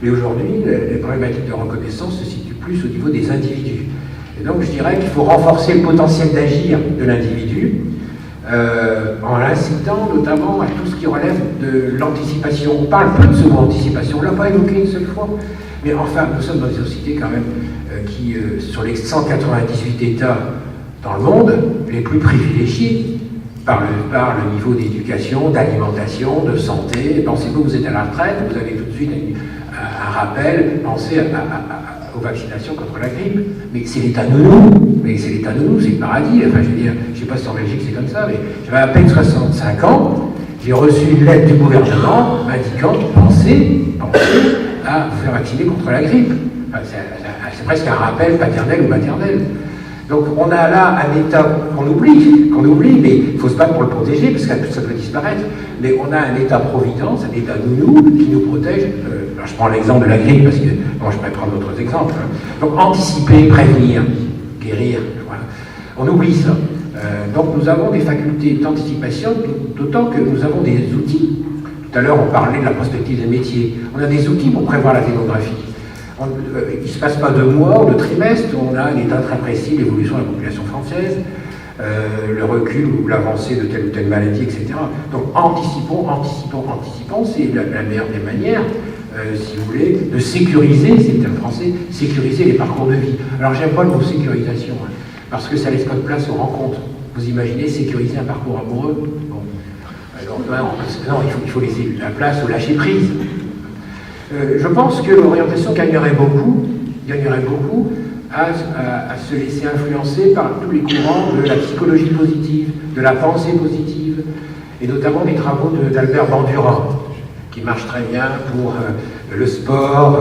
Mais aujourd'hui, les problématiques de reconnaissance se situent plus au niveau des individus. Et donc, je dirais qu'il faut renforcer le potentiel d'agir de l'individu en incitant notamment à tout ce qui relève de l'anticipation. On parle peu de seconde anticipation, on ne l'a pas évoqué une seule fois, mais enfin, nous sommes dans une société quand même qui, sur les 198 États dans le monde, les plus privilégiés par le niveau d'éducation, d'alimentation, de santé. Pensez-vous que vous êtes à la retraite, vous avez tout de suite un rappel, pensez aux vaccinations contre la grippe. Mais c'est l'État nounou, c'est le paradis. Enfin, je veux dire, je ne sais pas si en Belgique c'est comme ça, mais j'avais à peine 65 ans, j'ai reçu une lettre du gouvernement m'indiquant pensez à vous faire vacciner contre la grippe. Enfin, c'est presque un rappel paternel ou maternel. Donc on a là un État qu'on oublie, mais il faut se battre pour le protéger, parce que ça peut disparaître. Mais on a un État-providence, un État nounou, qui nous protège. Alors je prends l'exemple de la grippe, parce que bon, je pourrais prendre d'autres exemples. Donc anticiper, prévenir, guérir, voilà. On oublie ça. Donc nous avons des facultés d'anticipation, d'autant que nous avons des outils. Tout à l'heure on parlait de la prospective des métiers. On a des outils pour prévoir la démographie. Il ne se passe pas de mois ou de trimestres, on a un état très précis de l'évolution de la population française, le recul ou l'avancée de telle ou telle maladie, etc. Donc anticipons, c'est la meilleure des manières, si vous voulez, de sécuriser, c'est le terme français, sécuriser les parcours de vie. Alors j'aime pas le mot sécurisation, parce que ça laisse pas de place aux rencontres. Vous imaginez sécuriser un parcours amoureux? Bon. Alors, non, il faut laisser la place au lâcher-prise. Je pense que l'orientation gagnerait beaucoup à se laisser influencer par tous les courants de la psychologie positive, de la pensée positive, et notamment des travaux d'Albert Bandura, qui marchent très bien pour le sport,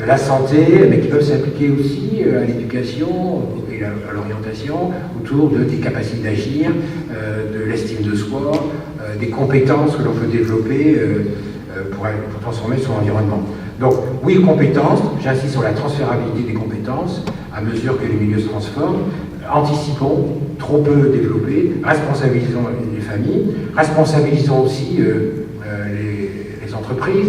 la santé, mais qui peuvent s'appliquer aussi à l'éducation et à l'orientation, autour des capacités d'agir, de l'estime de soi, des compétences que l'on peut développer pour transformer son environnement. Donc, oui, compétences, j'insiste sur la transférabilité des compétences, à mesure que les milieux se transforment. Anticipons, trop peu développés, responsabilisons les familles, responsabilisons aussi les entreprises.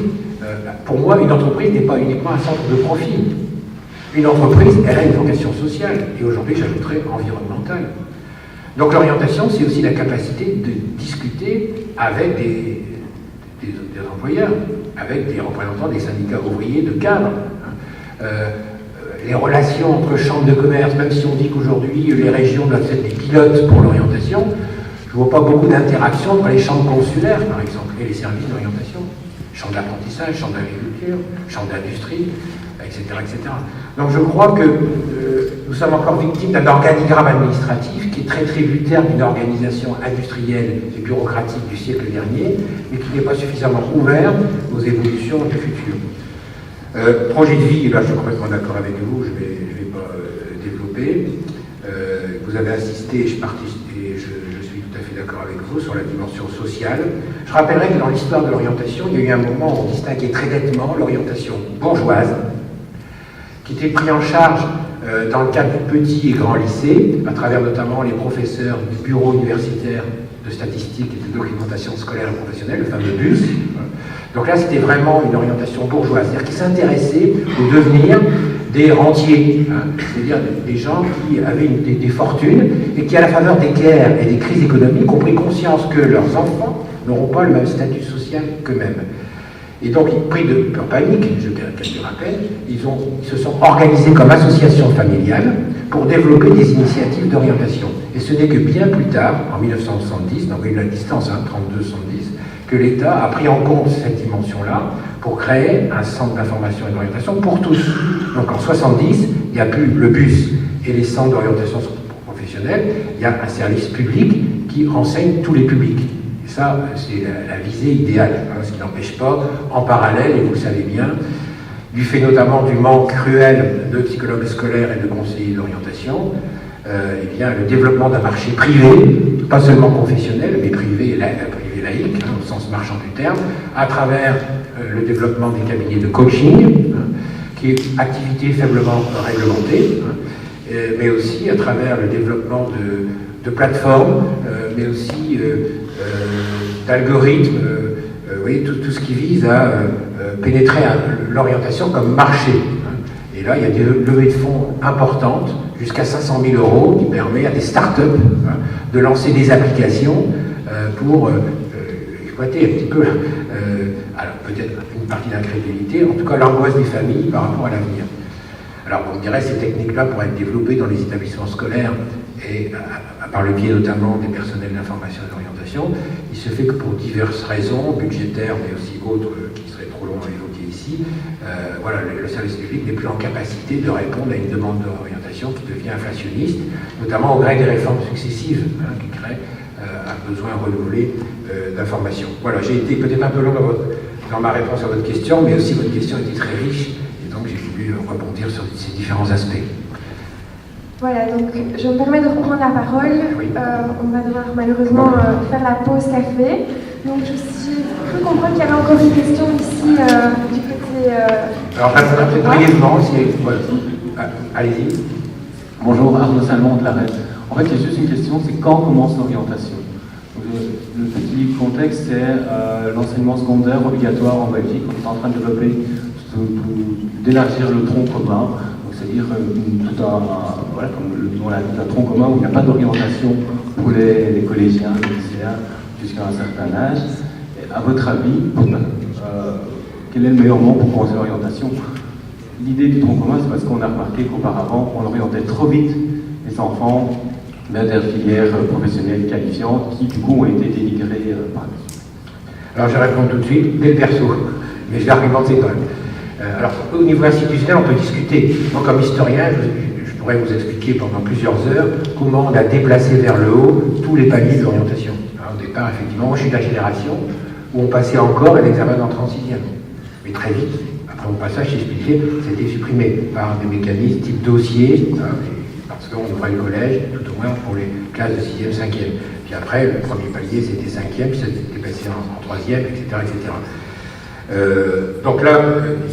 Pour moi, une entreprise n'est pas uniquement un centre de profit. Une entreprise, elle a une vocation sociale, et aujourd'hui, j'ajouterais environnementale. Donc l'orientation, c'est aussi la capacité de discuter avec des employeurs, avec des représentants des syndicats ouvriers de cadres. Les relations entre chambres de commerce, même si on dit qu'aujourd'hui les régions doivent être des pilotes pour l'orientation, je ne vois pas beaucoup d'interaction entre les chambres consulaires, par exemple, et les services d'orientation. Chambre d'apprentissage, chambre d'agriculture, chambre d'industrie, etc., etc. Donc je crois que nous sommes encore victimes d'un organigramme administratif qui est très tributaire d'une organisation industrielle et bureaucratique du siècle dernier, mais qui n'est pas suffisamment ouvert aux évolutions du futur. Projet de vie, là je suis complètement d'accord avec vous, je vais pas développer. Vous avez insisté, je suis tout à fait d'accord avec vous, sur la dimension sociale. Je rappellerai que dans l'histoire de l'orientation, il y a eu un moment où on distinguait très nettement l'orientation bourgeoise, qui était prise en charge dans le cadre du petit et grand lycée, à travers notamment les professeurs du bureau universitaire de statistique et de documentation scolaire et professionnelle, le fameux BUS. Donc là, c'était vraiment une orientation bourgeoise, c'est-à-dire qui s'intéressait au devenir des rentiers, c'est-à-dire des gens qui avaient des fortunes et qui, à la faveur des guerres et des crises économiques, ont pris conscience que leurs enfants n'auront pas le même statut social qu'eux-mêmes. Et donc, pris de peur panique, je te rappelle, ils se sont organisés comme association familiale pour développer des initiatives d'orientation. Et ce n'est que bien plus tard, en 1970, donc il y a eu la distance, 32-70, que l'État a pris en compte cette dimension-là pour créer un centre d'information et d'orientation pour tous. Donc en 70, il n'y a plus le BUS et les centres d'orientation professionnelle, il y a un service public qui renseigne tous les publics. Et ça, c'est la visée idéale, ce qui n'empêche pas, en parallèle, et vous le savez bien, du fait notamment du manque cruel de psychologues scolaires et de conseillers d'orientation, eh bien, le développement d'un marché privé, pas seulement confessionnel, mais privé laïque, au sens marchand du terme, à travers le développement des cabinets de coaching, qui est activité faiblement réglementée, mais aussi à travers le développement de plateformes, mais aussi d'algorithmes, tout ce qui vise à pénétrer l'orientation comme marché. Et là, il y a des levées de fonds importantes, jusqu'à 500 000 €, qui permet à des start-up de lancer des applications pour exploiter un petit peu, alors peut-être une partie d'incrédulité, en tout cas l'angoisse des familles par rapport à l'avenir. Alors on dirait que ces techniques-là pourraient être développées dans les établissements scolaires et par le biais notamment des personnels d'information et d'orientation. Il se fait que pour diverses raisons, budgétaires mais aussi autres qui seraient trop longs à évoquer ici, voilà, le service public n'est plus en capacité de répondre à une demande d'orientation qui devient inflationniste, notamment au gré des réformes successives qui créent un besoin renouvelé d'information. Voilà, j'ai été peut-être un peu long dans ma réponse à votre question, mais aussi votre question était très riche, et donc j'ai voulu rebondir sur ces différents aspects. Voilà, donc je me permets de reprendre la parole. Oui. On va devoir malheureusement faire la pause café. Donc je suis cru comprendre qu'il y avait encore une question ici du côté... Alors je répondrai peut-être brièvement, allez-y. Bonjour, Arnaud Salmon de la RED. En fait, il y a juste une question, c'est quand commence l'orientation? Le petit contexte, c'est l'enseignement secondaire obligatoire en Belgique. On est en train de développer, d'élargir le tronc commun. C'est-à-dire voilà, comme le nom l'indique, un tronc commun où il n'y a pas d'orientation pour les collégiens, les lycéens, jusqu'à un certain âge. Et à votre avis, quel est le meilleur moment pour commencer l'orientation? L'idée du tronc commun, c'est parce qu'on a remarqué qu'auparavant, on orientait trop vite les enfants vers des filières professionnelles qualifiantes qui, du coup, ont été dénigrées par la suite. Alors je réponds tout de suite, dès le perso, mais je vais argumenter quand même. Alors, au niveau institutionnel, on peut discuter. Moi, comme historien, je pourrais vous expliquer pendant plusieurs heures comment on a déplacé vers le haut tous les paliers d'orientation. Au départ, effectivement, moi, je suis de la génération où on passait encore à l'examen d'entrée en sixième. Mais très vite, après mon passage, j'ai expliqué, c'était supprimé par des mécanismes type dossier, parce qu'on ouvrait le collège, tout au moins pour les classes de 6e, 5e. Puis après, le premier palier, c'était 5e, puis ça était passé en 3e, etc., etc. Donc là,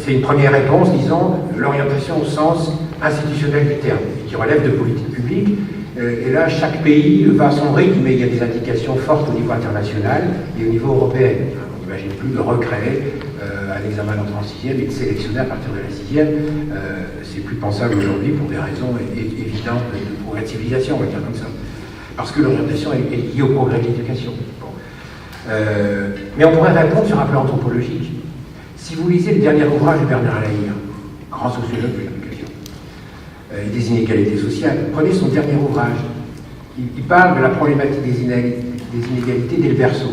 c'est une première réponse, disons, l'orientation au sens institutionnel du terme, qui relève de politique publique. Et là, chaque pays va à son rythme, mais il y a des indications fortes au niveau international et au niveau européen. On n'imagine plus de recréer un examen d'entrée en sixième et de sélectionner à partir de la sixième. C'est plus pensable aujourd'hui pour des raisons évidentes de progrès de civilisation, on va dire comme ça. Parce que l'orientation est liée au progrès de l'éducation. Bon. Mais on pourrait répondre sur un plan anthropologique. Si vous lisez le dernier ouvrage de Bernard Lahire, grand sociologue de l'éducation, des inégalités sociales, prenez son dernier ouvrage. Il parle de la problématique des inégalités dès le berceau.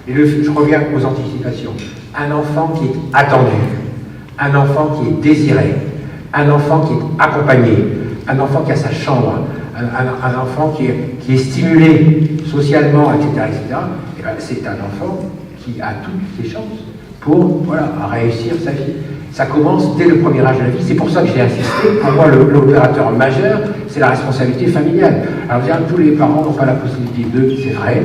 Et je reviens aux anticipations. Un enfant qui est attendu, un enfant qui est désiré, un enfant qui est accompagné, un enfant qui a sa chambre, un enfant qui est stimulé socialement, etc., et ben, c'est un enfant qui a toutes ses chances pour réussir sa vie. Ça commence dès le premier âge de la vie. C'est pour ça que j'ai insisté. Pour moi, l'opérateur majeur, c'est la responsabilité familiale. Alors, tous les parents n'ont pas la possibilité de, c'est vrai,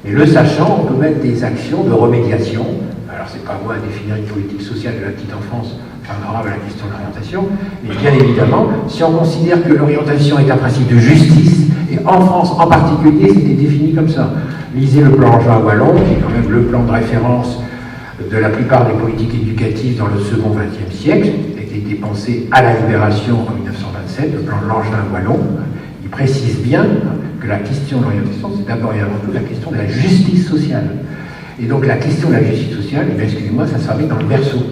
mais le sachant, on peut mettre des actions de remédiation. Alors, c'est pas moi à définir une politique sociale de la petite enfance favorable à la question de l'orientation, mais bien évidemment, si on considère que l'orientation est un principe de justice, et en France en particulier, c'était défini comme ça. Lisez le plan Angevin-Wallon, qui est quand même le plan de référence de la plupart des politiques éducatives dans le second XXe siècle, et qui a été pensé à la Libération en 1927, le plan Langevin-Wallon. Il précise bien que la question de l'orientation, c'est d'abord et avant tout la question de la justice sociale. Et donc la question de la justice sociale, excusez-moi, ça se fabrique dans le berceau.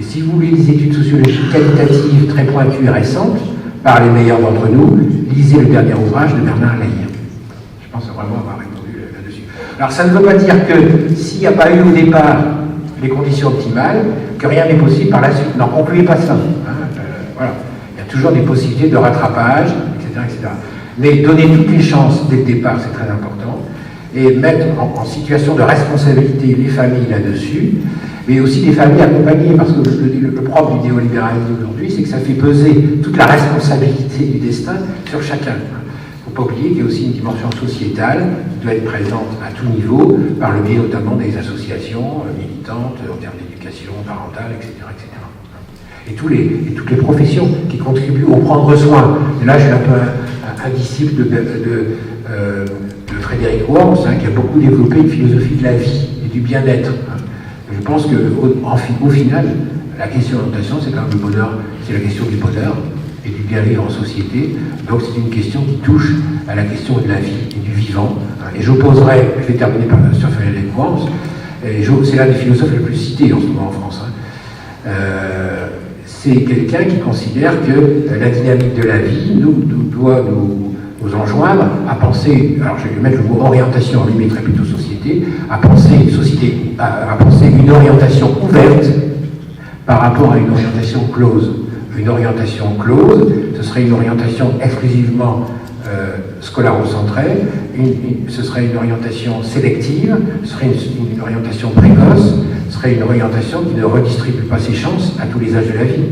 Et si vous voulez des études sociologiques qualitatives très pointues et récentes, par les meilleurs d'entre nous, lisez le dernier ouvrage de Bernard Lahire. Je pense vraiment avoir répondu là-dessus. Alors ça ne veut pas dire que s'il n'y a pas eu au départ les conditions optimales, que rien n'est possible par la suite. N'en concluez pas ça. Voilà. Il y a toujours des possibilités de rattrapage, etc., etc. Mais donner toutes les chances dès le départ, c'est très important. Et mettre en situation de responsabilité les familles là-dessus, mais aussi les familles accompagnées, parce que le propre du néolibéralisme d'aujourd'hui, c'est que ça fait peser toute la responsabilité du destin sur chacun. Il ne faut pas oublier qu'il y a aussi une dimension sociétale qui doit être présente à tout niveau, par le biais notamment des associations militantes en termes d'éducation parentale, etc., etc. Et toutes les professions qui contribuent au prendre soin. Et là, je suis un peu un disciple de Frédéric Worms, qui a beaucoup développé une philosophie de la vie et du bien-être. Je pense qu'au final, La question de l'orientation, c'est quand même le bonheur, c'est la question du bonheur et du bien vivre en société. Donc c'est une question qui touche à la question de la vie et du vivant. Et j'opposerai, je vais terminer sur Frédéric Worms, c'est l'un des philosophes les plus cités en ce moment en France. C'est quelqu'un qui considère que la dynamique de la vie doit nous enjoindre à penser, alors je vais mettre le mot orientation, lui mettrait plutôt société, à penser une société, à penser une orientation ouverte par rapport à une orientation close. Une orientation close, ce serait une orientation exclusivement scolarocentrée, ce serait une orientation sélective, ce serait une orientation précoce, ce serait une orientation qui ne redistribue pas ses chances à tous les âges de la vie.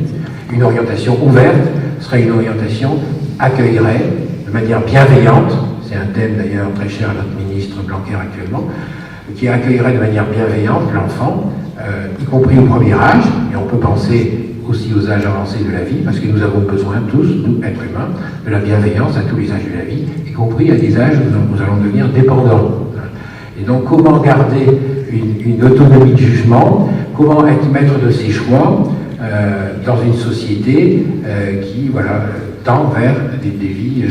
Une orientation ouverte serait une orientation accueillerait de manière bienveillante, c'est un thème d'ailleurs très cher à notre ministre Blanquer actuellement, qui accueillerait de manière bienveillante l'enfant, y compris au premier âge, et on peut penser aussi aux âges avancés de la vie, parce que nous avons besoin tous, nous, êtres humains, de la bienveillance à tous les âges de la vie, y compris à des âges où nous allons devenir dépendants. Et donc, comment garder une autonomie de jugement, comment être maître de ses choix dans une société qui, voilà, tend vers des vies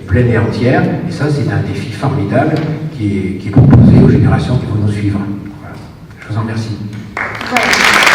pleines et entières. Et ça, c'est un défi formidable qui est proposé aux générations qui vont nous suivre. Voilà. Je vous en remercie. Voilà.